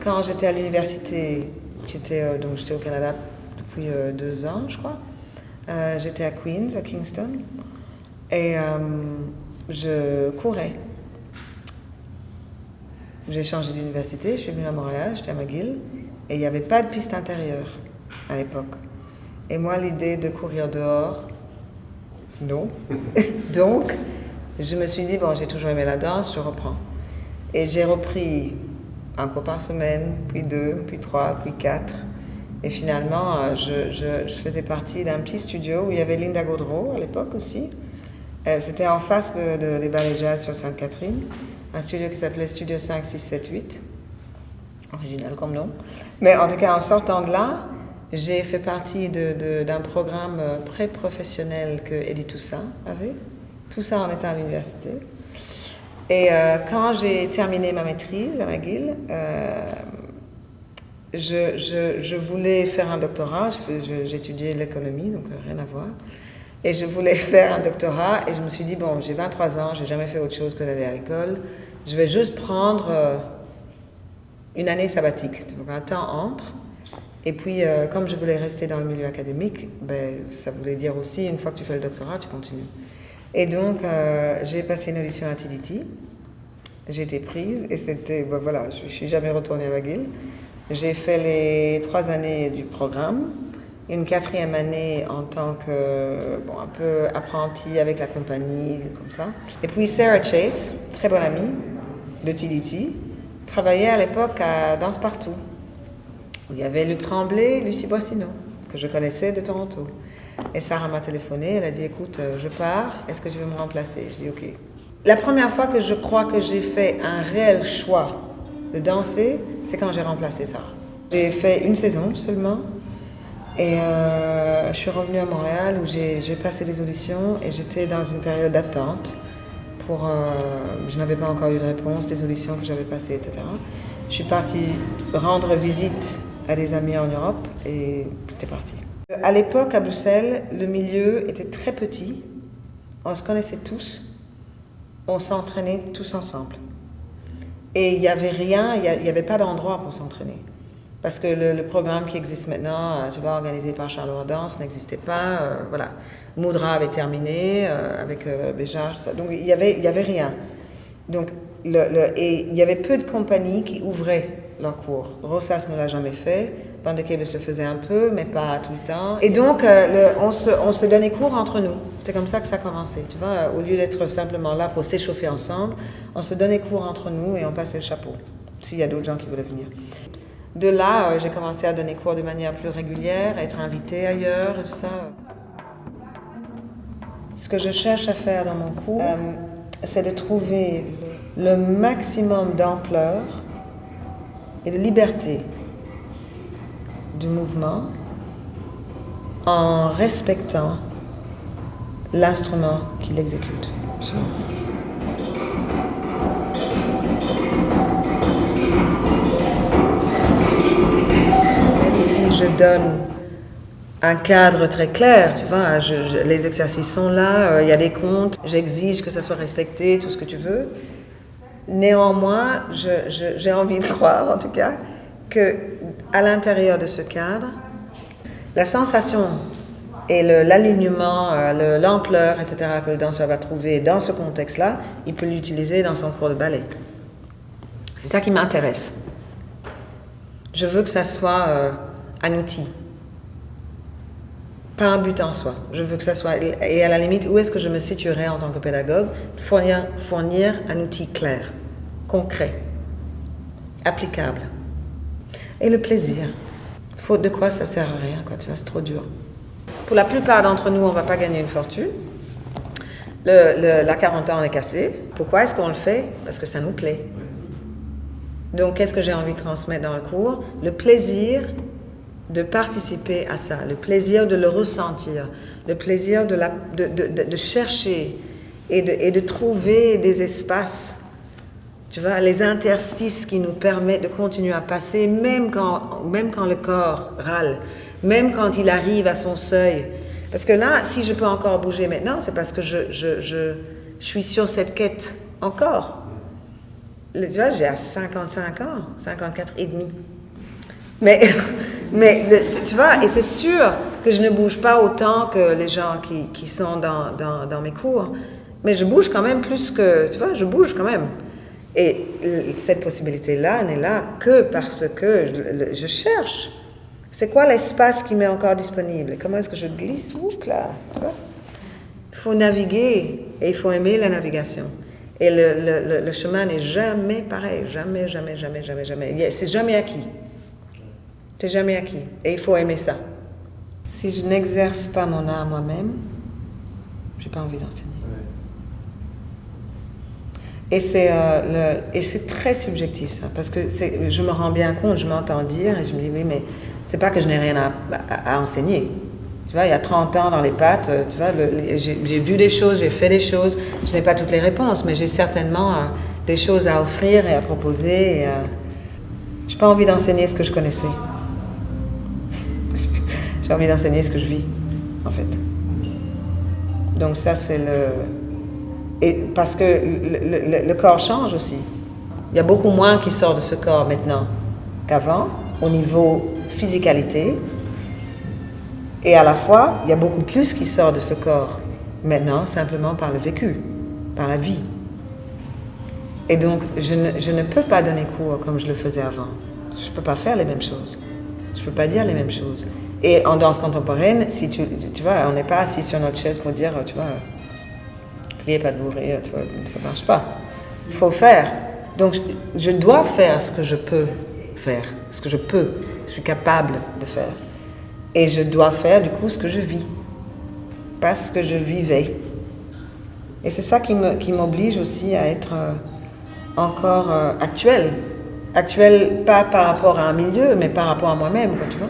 quand j'étais à l'université, donc j'étais au Canada depuis 2 ans, je crois. J'étais à Queens, à Kingston, et je courais. J'ai changé d'université, je suis venue à Montréal, j'étais à McGill, et il n'y avait pas de piste intérieure à l'époque. Et moi, l'idée de courir dehors, non. Donc, je me suis dit, bon, j'ai toujours aimé la danse, je reprends. Et j'ai repris un cours par semaine, puis 2, puis 3, puis 4. Et finalement, je faisais partie d'un petit studio où il y avait Linda Gaudreau à l'époque aussi. C'était en face des ballets jazz sur Sainte-Catherine. Un studio qui s'appelait Studio 5, 6, 7, 8. Original comme nom. Mais en tout cas, en sortant de là, j'ai fait partie d'un programme pré-professionnel que Eddie Toussaint avait. Tout ça en étant à l'université. Et quand j'ai terminé ma maîtrise à McGill, je voulais faire un doctorat. J'étudiais l'économie, donc rien à voir. Et je voulais faire un doctorat et je me suis dit, bon, j'ai 23 ans, j'ai jamais fait autre chose que d'aller à l'école. Je vais juste prendre une année sabbatique, donc un temps entre. Et puis, comme je voulais rester dans le milieu académique, ben, ça voulait dire aussi, une fois que tu fais le doctorat, tu continues. Et donc, j'ai passé une audition à TDT. J'ai été prise et c'était, ben voilà, je suis jamais retournée à McGill. J'ai fait les 3 années du programme. Une 4e année en tant que, bon, un peu apprenti avec la compagnie, comme ça. Et puis Sarah Chase, très bonne amie de TDT, travaillait à l'époque à Danse Partout, où il y avait Luc Tremblay et Lucie Boissineau, que je connaissais de Toronto. Et Sarah m'a téléphoné, elle a dit, écoute, je pars, est-ce que tu veux me remplacer? Je dis, ok. La première fois que je crois que j'ai fait un réel choix de danser, c'est quand j'ai remplacé Sarah. J'ai fait une saison seulement. Et je suis revenue à Montréal où j'ai passé des auditions et j'étais dans une période d'attente pour... je n'avais pas encore eu de réponse des auditions que j'avais passées, etc. Je suis partie rendre visite à des amis en Europe et c'était parti. À l'époque, à Bruxelles, le milieu était très petit. On se connaissait tous. On s'entraînait tous ensemble. Et il n'y avait rien, il n'y avait pas d'endroit pour s'entraîner. Parce que le programme qui existe maintenant, tu vois, organisé par Charleroi Danse, n'existait pas. Voilà. Moudra avait terminé avec Béjar, tout ça. Donc il y avait rien. Donc, et il y avait peu de compagnies qui ouvraient leurs cours. Rossas ne l'a jamais fait. Bande de Kebes le faisait un peu, mais pas tout le temps. Et donc, on se donnait cours entre nous. C'est comme ça que ça a commencé. Tu vois, au lieu d'être simplement là pour s'échauffer ensemble, on se donnait cours entre nous et on passait le chapeau, s'il y a d'autres gens qui voulaient venir. De là, j'ai commencé à donner cours de manière plus régulière, à être invitée ailleurs et tout ça. Ce que je cherche à faire dans mon cours, c'est de trouver le maximum d'ampleur et de liberté du mouvement en respectant l'instrument qui l'exécute. Si je donne un cadre très clair, tu vois, les exercices sont là, il y a des comptes, j'exige que ça soit respecté, tout ce que tu veux. Néanmoins, j'ai envie de croire, en tout cas, qu'à l'intérieur de ce cadre, la sensation et l'alignement, l'ampleur, etc., que le danseur va trouver dans ce contexte-là, il peut l'utiliser dans son cours de ballet. C'est ça qui m'intéresse. Je veux que ça soit un outil, pas un but en soi. Je veux que ça soit... Et à la limite, où est-ce que je me situerais en tant que pédagogue? Fournir un outil clair, concret, applicable. Et le plaisir. Faute de quoi, ça ne sert à rien, quoi. Tu vois, c'est trop dur. Pour la plupart d'entre nous, on ne va pas gagner une fortune. La 40 ans, on est cassé. Pourquoi est-ce qu'on le fait? Parce que ça nous plaît. Donc, qu'est-ce que j'ai envie de transmettre dans le cours? Le plaisir de participer à ça, le plaisir de le ressentir, le plaisir de chercher et de trouver des espaces, tu vois, les interstices qui nous permettent de continuer à passer, même quand le corps râle, même quand il arrive à son seuil. Parce que là, si je peux encore bouger maintenant, c'est parce que je suis sur cette quête encore. Tu vois, j'ai à 55 ans, 54 et demi. Mais, tu vois, et c'est sûr que je ne bouge pas autant que les gens qui sont dans mes cours. Mais je bouge quand même plus que, tu vois, je bouge quand même. Et cette possibilité-là n'est là que parce que je cherche. C'est quoi l'espace qui m'est encore disponible? Comment est-ce que je glisse? Oups là, tu vois? Il faut naviguer et il faut aimer la navigation. Et le chemin n'est jamais pareil. Jamais, jamais, jamais, jamais, jamais. C'est jamais acquis. C'est jamais acquis. Et il faut aimer ça. Si je n'exerce pas mon art moi-même, je n'ai pas envie d'enseigner. Et c'est très subjectif ça, parce que je me rends bien compte, je m'entends dire, et je me dis oui, mais c'est pas que je n'ai rien à enseigner. Tu vois, il y a 30 ans dans les pattes, tu vois, j'ai vu des choses, j'ai fait des choses, je n'ai pas toutes les réponses, mais j'ai certainement des choses à offrir et à proposer. Je n'ai pas envie d'enseigner ce que je connaissais. J'ai envie d'enseigner ce que je vis, en fait. Donc ça, c'est Et parce que le corps change aussi. Il y a beaucoup moins qui sort de ce corps maintenant qu'avant, au niveau physicalité. Et à la fois, il y a beaucoup plus qui sort de ce corps maintenant, simplement par le vécu, par la vie. Et donc, je ne peux pas donner cours comme je le faisais avant. Je ne peux pas faire les mêmes choses. Je ne peux pas dire les mêmes choses. Et en danse contemporaine, si tu vois, on n'est pas assis sur notre chaise pour dire, tu vois, pliez pas de mourir, tu vois, ça ne marche pas. Il faut faire. Donc, je dois faire ce que je peux faire, ce que je suis capable de faire. Et je dois faire, du coup, ce que je vis, pas ce que je vivais. Et c'est ça qui m'oblige aussi à être encore actuelle. Actuelle, pas par rapport à un milieu, mais par rapport à moi-même, quoi, tu vois.